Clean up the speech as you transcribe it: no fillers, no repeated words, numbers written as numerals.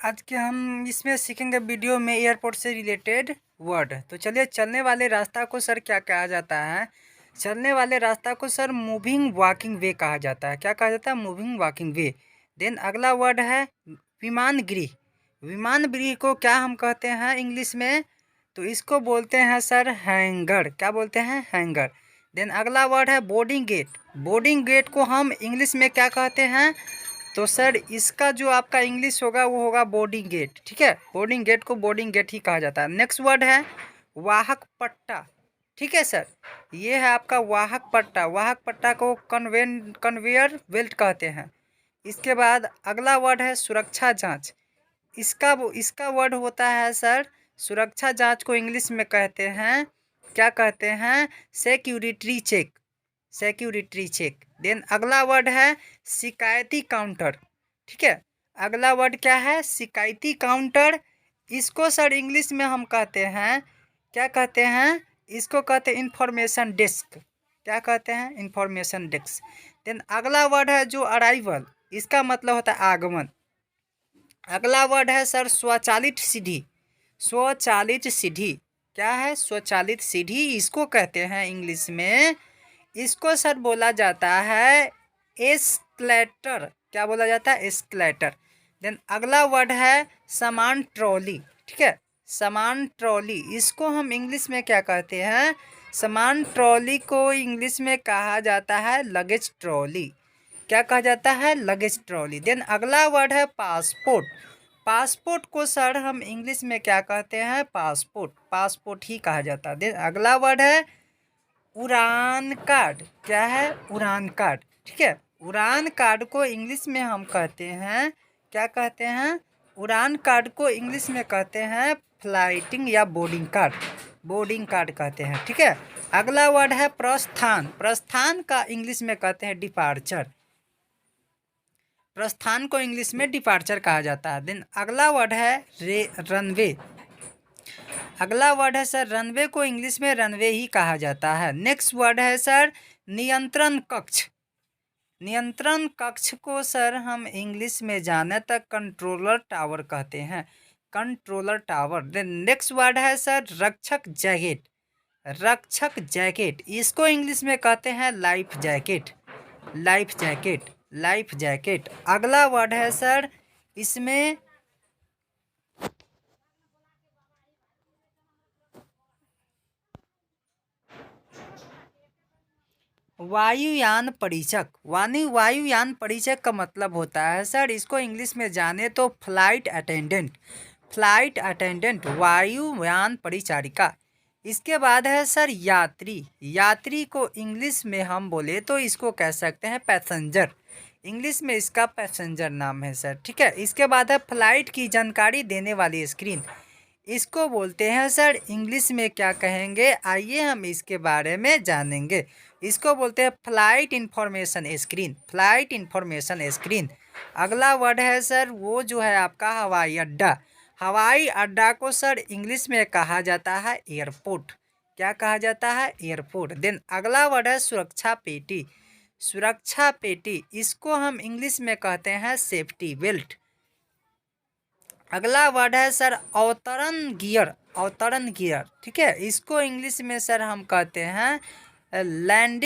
आज के हम इसमें सीखेंगे वीडियो में एयरपोर्ट से रिलेटेड वर्ड। तो चलिए, चलने वाले रास्ता को सर क्या कहा जाता है? चलने वाले रास्ता को सर मूविंग वॉकिंग वे कहा जाता है। क्या कहा जाता है? मूविंग वॉकिंग वे। देन अगला वर्ड है विमान गृह। विमान गृह को क्या हम कहते हैं इंग्लिश में? तो इसको बोलते हैं सर हैंगर। क्या बोलते हैं? हैंगर। देन अगला वर्ड है बोर्डिंग गेट। बोर्डिंग गेट को हम इंग्लिश में क्या कहते हैं? तो सर इसका जो आपका इंग्लिश होगा वो होगा बोर्डिंग गेट। ठीक है, बोर्डिंग गेट को बोर्डिंग गेट ही कहा जाता है। नेक्स्ट वर्ड है वाहक पट्टा। ठीक है सर, ये है आपका वाहक पट्टा। वाहक पट्टा को कन्वेयर बेल्ट कहते हैं। इसके बाद अगला वर्ड है सुरक्षा जांच। इसका वर्ड होता है सर सुरक्षा जांच को इंग्लिश में कहते हैं, क्या कहते हैं? Security check. Security check. Then अगला वर्ड है शिकायती काउंटर। ठीक है, अगला वर्ड क्या है? शिकायती काउंटर। इसको सर इंग्लिश में हम कहते हैं, क्या कहते हैं? इसको कहते हैं इंफॉर्मेशन डेस्क। क्या कहते हैं? Information desk. देन अगला वर्ड है जो अराइवल, इसका मतलब होता है आगमन। अगला वर्ड है सर स्वचालित सीढ़ी। स्वचालित सीढ़ी क्या है? स्वचालित सीढ़ी इसको कहते हैं इंग्लिश में, इसको सर बोला जाता है एस्केलेटर। क्या बोला जाता है? एस्केलेटर। देन अगला वर्ड है सामान ट्रॉली। ठीक है, सामान ट्रॉली इसको हम इंग्लिश में क्या कहते हैं? सामान ट्रॉली को इंग्लिश में कहा जाता है लगेज ट्रॉली। क्या कहा जाता है? Luggage trolley. देन अगला वर्ड है पासपोर्ट। पासपोर्ट को सर हम इंग्लिश में क्या कहते हैं? पासपोर्ट। पासपोर्ट ही कहा जाता है। देन अगला वर्ड है उड़ान कार्ड। क्या है? उड़ान कार्ड। ठीक है, उड़ान कार्ड को इंग्लिश में हम कहते हैं, क्या कहते हैं? उड़ान कार्ड को इंग्लिश में कहते हैं फ्लाइटिंग या बोर्डिंग कार्ड। बोर्डिंग कार्ड कहते हैं। ठीक है, अगला वर्ड है प्रस्थान। प्रस्थान का इंग्लिश में कहते हैं डिपार्चर। प्रस्थान को इंग्लिश में डिपार्चर कहा जाता है। देन अगला वर्ड है रनवे। अगला वर्ड है सर रनवे को इंग्लिश में रनवे ही कहा जाता है। नेक्स्ट वर्ड है सर नियंत्रण कक्ष। नियंत्रण कक्ष को सर हम इंग्लिश में जाने तक कंट्रोलर टावर कहते हैं। Controller tower. Then next word है सर रक्षक जैकेट। रक्षक जैकेट इसको इंग्लिश में कहते हैं life jacket. Life jacket. Life jacket. अगला वर्ड है सर इसमें वायुयान परीक्षक। वायुयान परीक्षक का मतलब होता है सर, इसको इंग्लिश में जाने तो फ्लाइट अटेंडेंट। फ्लाइट अटेंडेंट, वायुयान परिचारिका। इसके बाद है सर यात्री। यात्री को इंग्लिश में हम बोले तो इसको कह सकते हैं पैसेंजर। इंग्लिश में इसका पैसेंजर नाम है सर। ठीक है, इसके बाद है फ्लाइट की जानकारी देने वाली स्क्रीन। इसको बोलते हैं सर इंग्लिश में क्या कहेंगे? आइए हम इसके बारे में जानेंगे। इसको बोलते हैं flight information screen. Flight information screen. अगला वर्ड है सर वो जो है आपका हवाई अड्डा। हवाई अड्डा को सर इंग्लिश में कहा जाता है एयरपोर्ट। क्या कहा जाता है? एयरपोर्ट। देन अगला वर्ड है सुरक्षा पेटी। सुरक्षा पेटी इसको हम इंग्लिश में कहते हैं सेफ्टी बेल्ट। अगला वर्ड है सर अवतरण गियर। अवतरण गियर। ठीक है, इसको इंग्लिश में सर हम कहते हैं लैंडिंग